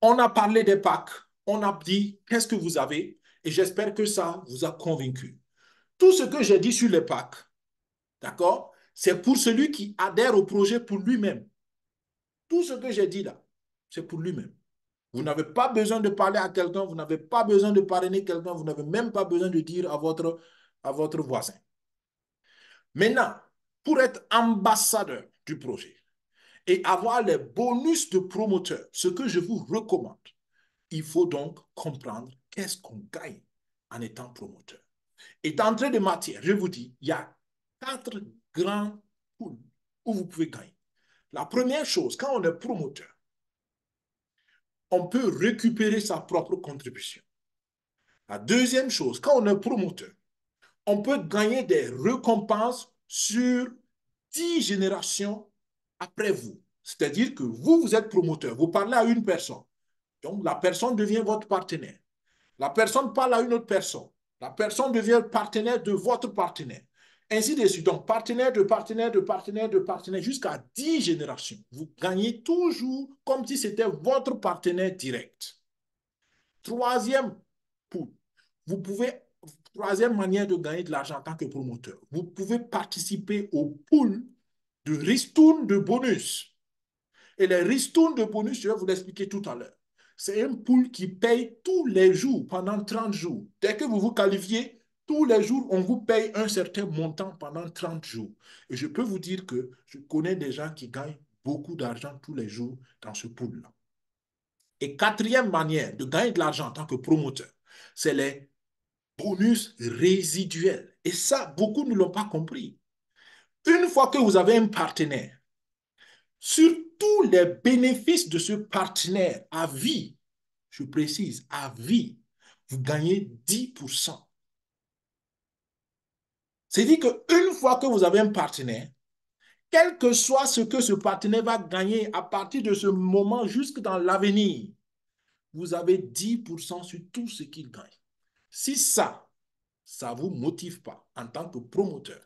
On a parlé des packs. On a dit qu'est-ce que vous avez et j'espère que ça vous a convaincu. Tout ce que j'ai dit sur les packs, d'accord, c'est pour celui qui adhère au projet pour lui-même. Tout ce que j'ai dit là, c'est pour lui-même. Vous n'avez pas besoin de parler à quelqu'un, vous n'avez pas besoin de parrainer quelqu'un, vous n'avez même pas besoin de dire à votre voisin. Maintenant, pour être ambassadeur du projet et avoir les bonus de promoteur, ce que je vous recommande, il faut donc comprendre qu'est-ce qu'on gagne en étant promoteur. Et d'entrée de matière, je vous dis, il y a 4 grands pools où vous pouvez gagner. La première chose, quand on est promoteur, on peut récupérer sa propre contribution. La deuxième chose, quand on est promoteur, on peut gagner des récompenses sur 10 générations après vous. C'est-à-dire que vous, vous êtes promoteur, vous parlez à une personne. Donc, la personne devient votre partenaire. La personne parle à une autre personne. La personne devient partenaire de votre partenaire. Ainsi de suite. Donc, partenaire de partenaire de partenaire de partenaire jusqu'à 10 générations. Vous gagnez toujours comme si c'était votre partenaire direct. Troisième pool, vous pouvez, troisième manière de gagner de l'argent en tant que promoteur, vous pouvez participer au pool de ristourne de bonus. Et les ristournes de bonus, je vais vous l'expliquer tout à l'heure. C'est un pool qui paye tous les jours pendant 30 jours. Dès que vous vous qualifiez, tous les jours, on vous paye un certain montant pendant 30 jours. Et je peux vous dire que je connais des gens qui gagnent beaucoup d'argent tous les jours dans ce pool-là. Et quatrième manière de gagner de l'argent en tant que promoteur, c'est les bonus résiduels. Et ça, beaucoup ne l'ont pas compris. Une fois que vous avez un partenaire, sur tous les bénéfices de ce partenaire à vie, je précise, à vie, vous gagnez 10%. C'est-à-dire qu'une fois que vous avez un partenaire, quel que soit ce que ce partenaire va gagner à partir de ce moment jusque dans l'avenir, vous avez 10% sur tout ce qu'il gagne. Si ça ne vous motive pas en tant que promoteur,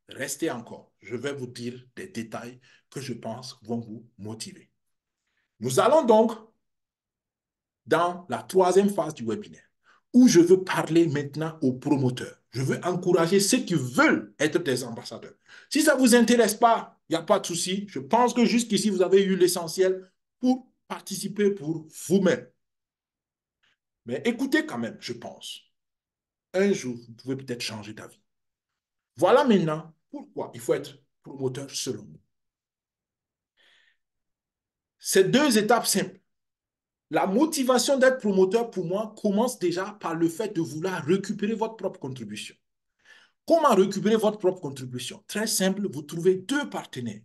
restez encore. Je vais vous dire des détails que je pense vont vous motiver. Nous allons donc dans la troisième phase du webinaire, où je veux parler maintenant aux promoteurs. Je veux encourager ceux qui veulent être des ambassadeurs. Si ça ne vous intéresse pas, il n'y a pas de souci. Je pense que jusqu'ici, vous avez eu l'essentiel pour participer pour vous-même. Mais écoutez quand même, je pense. Un jour, vous pouvez peut-être changer d'avis. Voilà maintenant pourquoi il faut être promoteur selon nous. Ces deux étapes simples. La motivation d'être promoteur, pour moi, commence déjà par le fait de vouloir récupérer votre propre contribution. Comment récupérer votre propre contribution? Très simple, vous trouvez deux partenaires.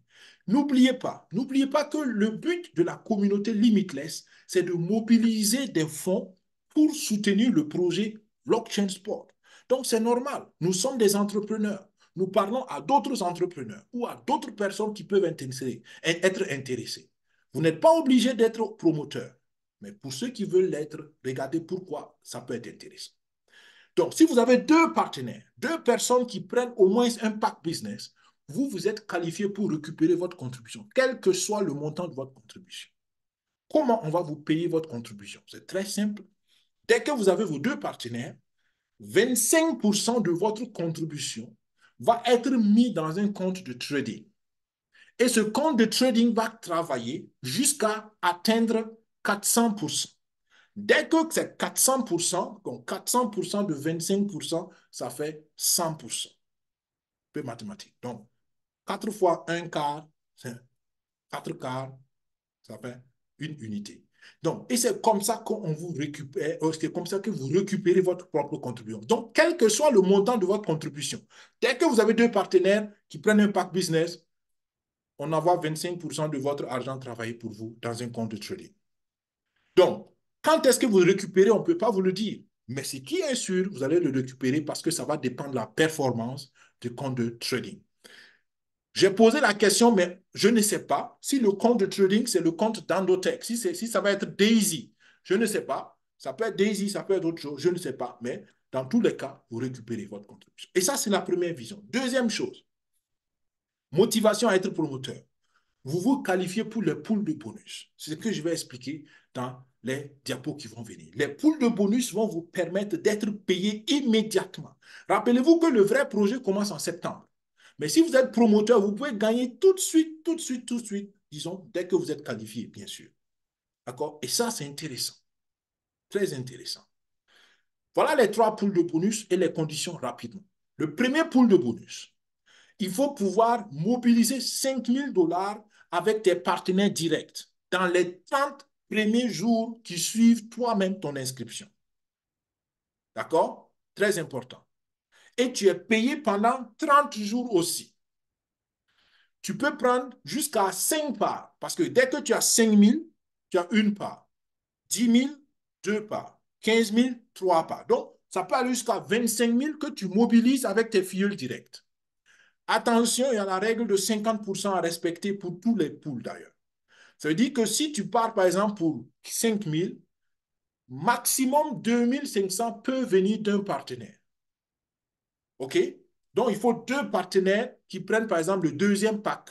N'oubliez pas que le but de la communauté Limitless, c'est de mobiliser des fonds pour soutenir le projet Blockchain Sport. Donc, c'est normal. Nous sommes des entrepreneurs. Nous parlons à d'autres entrepreneurs ou à d'autres personnes qui peuvent être intéressées. Vous n'êtes pas obligé d'être promoteur. Mais pour ceux qui veulent l'être, regardez pourquoi ça peut être intéressant. Donc, si vous avez deux partenaires, deux personnes qui prennent au moins un pack business, vous, vous êtes qualifié pour récupérer votre contribution, quel que soit le montant de votre contribution. Comment on va vous payer votre contribution? C'est très simple. Dès que vous avez vos deux partenaires, 25% de votre contribution va être mis dans un compte de trading. Et ce compte de trading va travailler jusqu'à atteindre 400%. Dès que c'est 400%, donc 400% de 25%, ça fait 100%. Peu mathématique. Donc, 4 fois un quart, c'est 4 quarts, ça fait une unité. Donc, et c'est comme ça qu'on vous récupère, c'est comme ça que vous récupérez votre propre contribution. Donc, quel que soit le montant de votre contribution, dès que vous avez deux partenaires qui prennent un pack business, on envoie 25% de votre argent travailler pour vous dans un compte de trading. Donc, quand est-ce que vous le récupérez, on ne peut pas vous le dire. Mais ce qui est sûr, vous allez le récupérer parce que ça va dépendre de la performance du compte de trading. J'ai posé la question, mais je ne sais pas si le compte de trading, c'est le compte d'Endotech, si ça va être Daisy. Je ne sais pas. Ça peut être Daisy, ça peut être autre chose, je ne sais pas. Mais dans tous les cas, vous récupérez votre contribution. Et ça, c'est la première vision. Deuxième chose, motivation à être promoteur. vous vous qualifiez pour les poules de bonus. C'est ce que je vais expliquer dans les diapos qui vont venir. Les poules de bonus vont vous permettre d'être payé immédiatement. Rappelez-vous que le vrai projet commence en septembre. Mais si vous êtes promoteur, vous pouvez gagner tout de suite, tout de suite, tout de suite, disons, dès que vous êtes qualifié, bien sûr. D'accord? Et ça, c'est intéressant. Très intéressant. Voilà les 3 poules de bonus et les conditions rapidement. Le premier pool de bonus, il faut pouvoir mobiliser 5 000 $ avec tes partenaires directs dans les 30 premiers jours qui suivent toi-même ton inscription. D'accord? Très important. Et tu es payé pendant 30 jours aussi. Tu peux prendre jusqu'à 5 parts parce que dès que tu as 5 000, tu as une part. 10 000, 2 parts. 15 000, 3 parts. Donc, ça peut aller jusqu'à 25 000 que tu mobilises avec tes filleuls directs. Attention, il y a la règle de 50% à respecter pour tous les pools d'ailleurs. Ça veut dire que si tu pars par exemple pour 5 000, maximum 2 500 peut venir d'un partenaire. OK? Donc, il faut 2 partenaires qui prennent par exemple le deuxième pack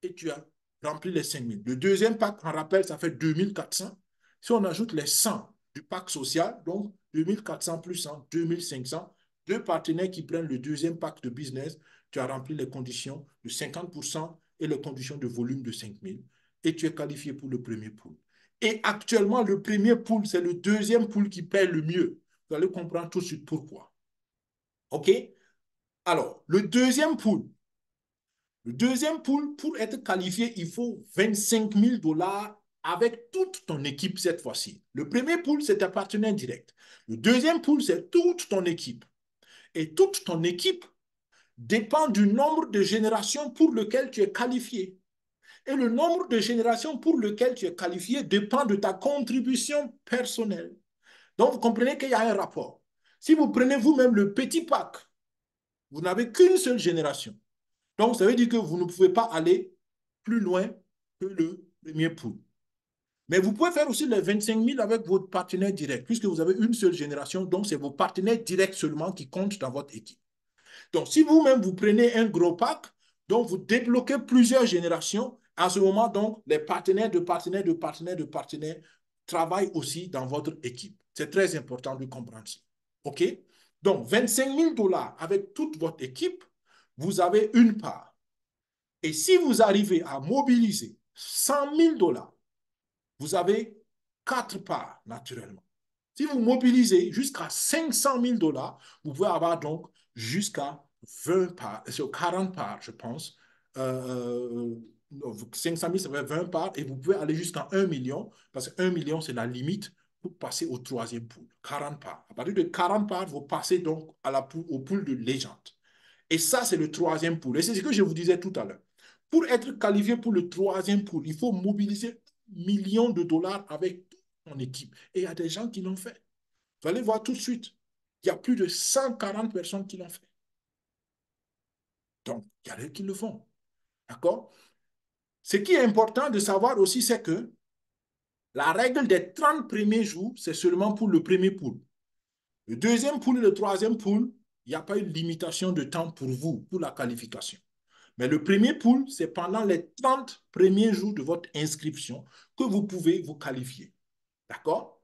et tu as rempli les 5 000. Le deuxième pack, en rappel, ça fait 2 400. Si on ajoute les 100 du pack social, donc 2 400 plus 100, 2 500, 2 partenaires qui prennent le deuxième pack de business, tu as rempli les conditions de 50% et les conditions de volume de 5 000 et tu es qualifié pour le premier pool. Et actuellement, le premier pool, c'est le deuxième pool qui paie le mieux. Vous allez comprendre tout de suite pourquoi. OK? Alors, le deuxième pool, pour être qualifié, il faut 25 000 $ avec toute ton équipe cette fois-ci. Le premier pool, c'est un partenaire direct. Le deuxième pool, c'est toute ton équipe. Et toute ton équipe dépend du nombre de générations pour lequel tu es qualifié. Et le nombre de générations pour lequel tu es qualifié dépend de ta contribution personnelle. Donc, vous comprenez qu'il y a un rapport. Si vous prenez vous-même le petit pack, vous n'avez qu'une seule génération. Donc, ça veut dire que vous ne pouvez pas aller plus loin que le premier pool. Mais vous pouvez faire aussi les 25 000 avec votre partenaire direct, puisque vous avez une seule génération, donc c'est vos partenaires directs seulement qui comptent dans votre équipe. Donc, si vous-même vous prenez un gros pack, donc vous débloquez plusieurs générations, à ce moment, donc, les partenaires de partenaires de partenaires de partenaires travaillent aussi dans votre équipe. C'est très important de comprendre ça. OK? Donc, 25 000 $ avec toute votre équipe, vous avez une part. Et si vous arrivez à mobiliser 100 000 $, vous avez 4 parts naturellement. Si vous mobilisez jusqu'à 500 000 $, vous pouvez avoir donc jusqu'à 20 parts, 40 parts, je pense. 500 000, ça fait 20 parts et vous pouvez aller jusqu'à 1 million parce que 1 million, c'est la limite pour passer au troisième pool. 40 parts. À partir de 40 parts, vous passez donc au pool de légende. Et ça, c'est le troisième pool. Et c'est ce que je vous disais tout à l'heure. Pour être qualifié pour le troisième pool, il faut mobiliser 1 million de $ avec toute ton équipe. Et il y a des gens qui l'ont fait. Vous allez voir tout de suite. Il y a plus de 140 personnes qui l'ont fait. Donc, il y a des qui le font. D'accord? Ce qui est important de savoir aussi, c'est que la règle des 30 premiers jours, c'est seulement pour le premier pool. Le deuxième pool et le troisième pool, il n'y a pas une limitation de temps pour vous, pour la qualification. Mais le premier pool, c'est pendant les 30 premiers jours de votre inscription que vous pouvez vous qualifier. D'accord?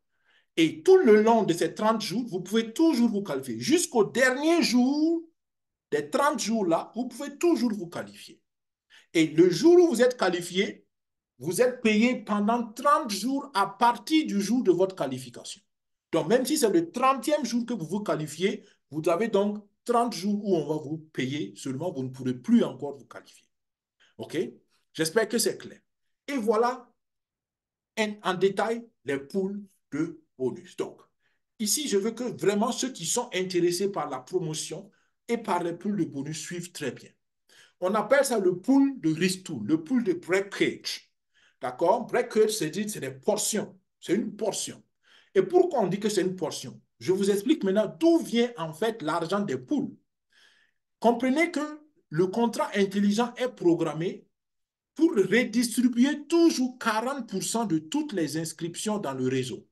Et tout le long de ces 30 jours, vous pouvez toujours vous qualifier. Jusqu'au dernier jour des 30 jours-là, vous pouvez toujours vous qualifier. Et le jour où vous êtes qualifié, vous êtes payé pendant 30 jours à partir du jour de votre qualification. Donc, même si c'est le 30e jour que vous vous qualifiez, vous avez donc 30 jours où on va vous payer, seulement vous ne pourrez plus encore vous qualifier. OK? J'espère que c'est clair. Et voilà en détail les poules de bonus. Donc, ici, je veux que vraiment ceux qui sont intéressés par la promotion et par les poules de bonus suivent très bien. On appelle ça le pool de ristourne, le pool de breakage. D'accord? Breakage, c'est des portions. C'est une portion. Et pourquoi on dit que c'est une portion? Je vous explique maintenant d'où vient en fait l'argent des poules. Comprenez que le contrat intelligent est programmé pour redistribuer toujours 40% de toutes les inscriptions dans le réseau.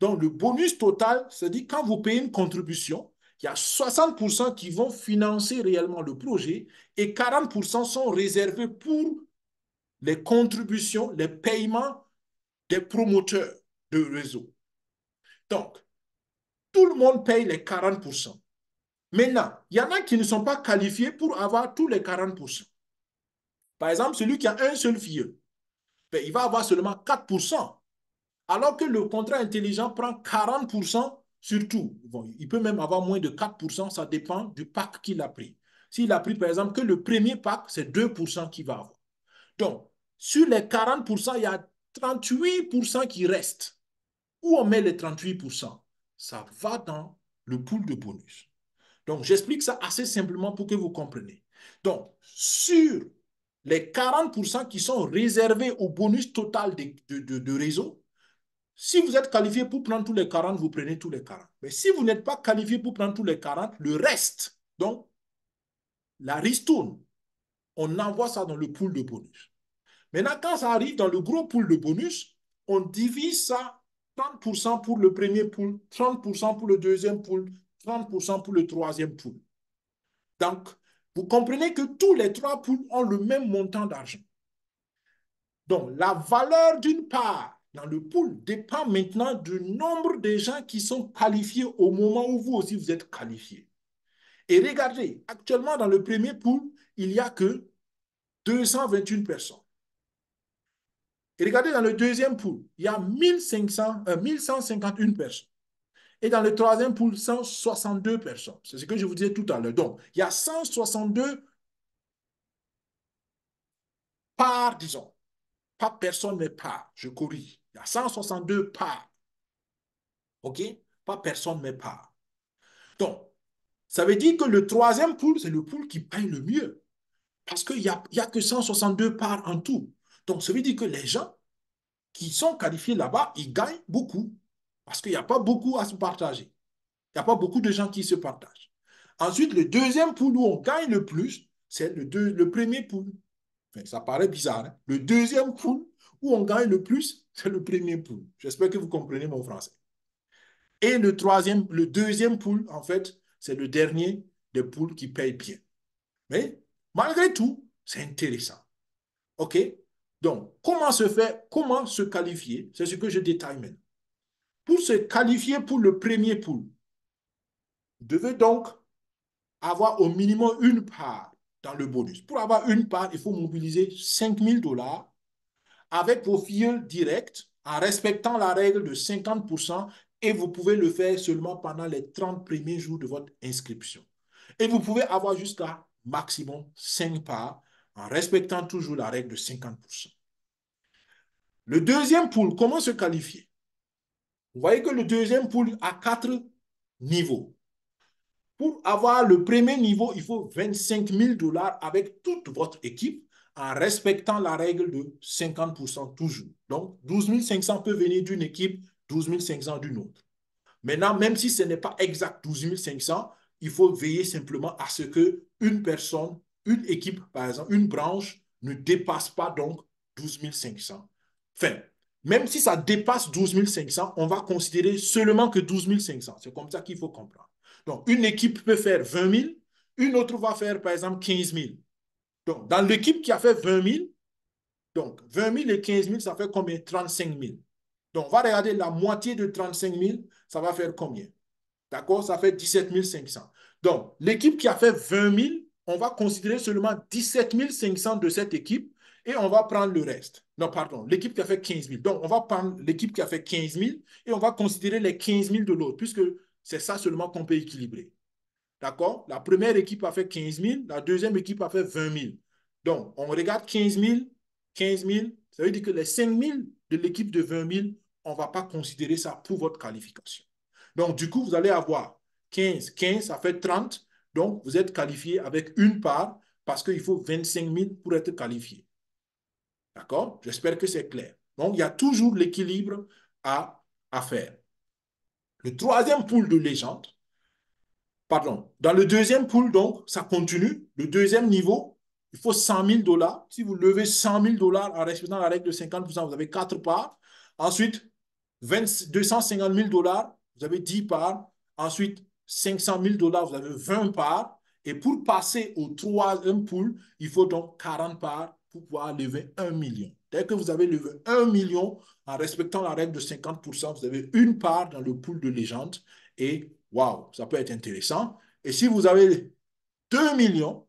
Donc, le bonus total, c'est-à-dire quand vous payez une contribution, il y a 60% qui vont financer réellement le projet et 40% sont réservés pour les contributions, les paiements des promoteurs de réseau. Donc, tout le monde paye les 40%. Maintenant, il y en a qui ne sont pas qualifiés pour avoir tous les 40%. Par exemple, celui qui a un seul filleul, ben, il va avoir seulement 4%. Alors que le contrat intelligent prend 40% sur tout. Bon, il peut même avoir moins de 4%, ça dépend du pack qu'il a pris. S'il a pris, par exemple, que le premier pack, c'est 2% qu'il va avoir. Donc, sur les 40%, il y a 38% qui restent. Où on met les 38%? Ça va dans le pool de bonus. Donc, j'explique ça assez simplement pour que vous compreniez. Donc, sur les 40% qui sont réservés au bonus total de réseau, si vous êtes qualifié pour prendre tous les 40, vous prenez tous les 40. Mais si vous n'êtes pas qualifié pour prendre tous les 40, le reste, donc la ristourne, on envoie ça dans le pool de bonus. Maintenant, quand ça arrive dans le gros pool de bonus, on divise ça 30% pour le premier pool, 30% pour le deuxième pool, 30% pour le troisième pool. Donc, vous comprenez que tous les trois pools ont le même montant d'argent. Donc, la valeur d'une part dans le pool dépend maintenant du nombre de gens qui sont qualifiés au moment où vous aussi vous êtes qualifié. Et regardez, actuellement dans le premier pool, il n'y a que 221 personnes. Et regardez dans le deuxième pool, il y a 1151 personnes. Et dans le troisième pool, 162 personnes. C'est ce que je vous disais tout à l'heure. Donc, il y a 162 parts, disons. Pas personne, mais parts. Je corrige. Il y a 162 parts. OK? Pas personne, mais parts. Donc, ça veut dire que le troisième pool, c'est le pool qui paye le mieux. Parce qu'il n'y a que 162 parts en tout. Donc, ça veut dire que les gens qui sont qualifiés là-bas, ils gagnent beaucoup. Parce qu'il n'y a pas beaucoup à se partager. Il n'y a pas beaucoup de gens qui se partagent. Ensuite, le deuxième pool où on gagne le plus, c'est le premier pool. Enfin, ça paraît bizarre. Hein? Le deuxième pool où on gagne le plus, c'est le premier pool. J'espère que vous comprenez mon français. Et le deuxième pool, en fait, c'est le dernier des pools qui paye bien. Mais malgré tout, c'est intéressant. OK? Donc, comment se qualifier? C'est ce que je détaille maintenant. Pour se qualifier pour le premier pool, vous devez donc avoir au minimum une part dans le bonus. Pour avoir une part, il faut mobiliser 5 000 $ avec vos filleuls directs en respectant la règle de 50% et vous pouvez le faire seulement pendant les 30 premiers jours de votre inscription. Et vous pouvez avoir jusqu'à maximum 5 parts en respectant toujours la règle de 50%. Le deuxième pool, comment se qualifier? Vous voyez que le deuxième pool a 4 niveaux. Pour avoir le premier niveau, il faut 25 000 $ avec toute votre équipe en respectant la règle de 50% toujours. Donc, 12 500 peut venir d'une équipe, 12 500 d'une autre. Maintenant, même si ce n'est pas exact 12 500, il faut veiller simplement à ce qu'une personne, une équipe, par exemple, une branche, ne dépasse pas donc 12 500. Enfin, même si ça dépasse 12 500, on va considérer seulement que 12 500. C'est comme ça qu'il faut comprendre. Donc, une équipe peut faire 20 000, une autre va faire, par exemple, 15 000. Donc, dans l'équipe qui a fait 20 000, donc 20 000 et 15 000, ça fait combien? 35 000. Donc, on va regarder la moitié de 35 000, ça va faire combien? D'accord? Ça fait 17 500. Donc, l'équipe qui a fait 20 000, on va considérer seulement 17 500 de cette équipe et on va prendre le reste. Non, pardon, l'équipe qui a fait 15 000. Donc, on va prendre l'équipe qui a fait 15 000 et on va considérer les 15 000 de l'autre, puisque c'est ça seulement qu'on peut équilibrer. D'accord? La première équipe a fait 15 000, la deuxième équipe a fait 20 000. Donc, on regarde 15 000, 15 000, ça veut dire que les 5 000 de l'équipe de 20 000, on ne va pas considérer ça pour votre qualification. Donc, du coup, vous allez avoir 15, 15, ça fait 30. Donc, vous êtes qualifié avec une part parce qu'il faut 25 000 pour être qualifié. D'accord? J'espère que c'est clair. Donc, il y a toujours l'équilibre à faire. Le troisième pool de légende, pardon, dans le deuxième pool, donc, ça continue. Le deuxième niveau, il faut 100 000 $. Si vous levez 100 000 $ en respectant la règle de 50%, vous avez 4 parts. Ensuite, 250 000 $, vous avez 10 parts. Ensuite, 500 000 $, vous avez 20 parts. Et pour passer au troisième pool, il faut donc 40 parts pour pouvoir lever 1 million. Dès que vous avez levé 1 million, en respectant la règle de 50%, vous avez une part dans le pool de légende. Et waouh, ça peut être intéressant. Et si vous avez 2 millions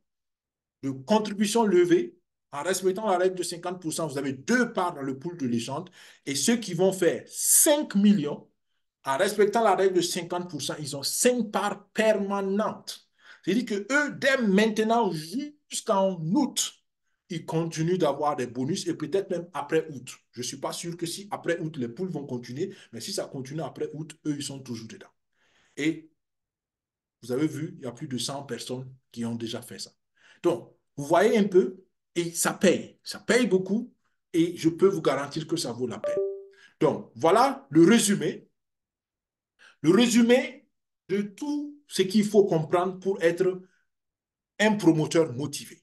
de contributions levées, en respectant la règle de 50%, vous avez deux parts dans le pool de légende. Et ceux qui vont faire 5 millions, en respectant la règle de 50%, ils ont 5 parts permanentes. C'est-à-dire que eux, dès maintenant jusqu'en août, ils continuent d'avoir des bonus et peut-être même après août. Je ne suis pas sûr que si après août, les poules vont continuer, mais si ça continue après août, eux, ils sont toujours dedans. Et vous avez vu, il y a plus de 100 personnes qui ont déjà fait ça. Donc, vous voyez un peu, et ça paye beaucoup, et je peux vous garantir que ça vaut la peine. Donc, voilà le résumé de tout ce qu'il faut comprendre pour être un promoteur motivé.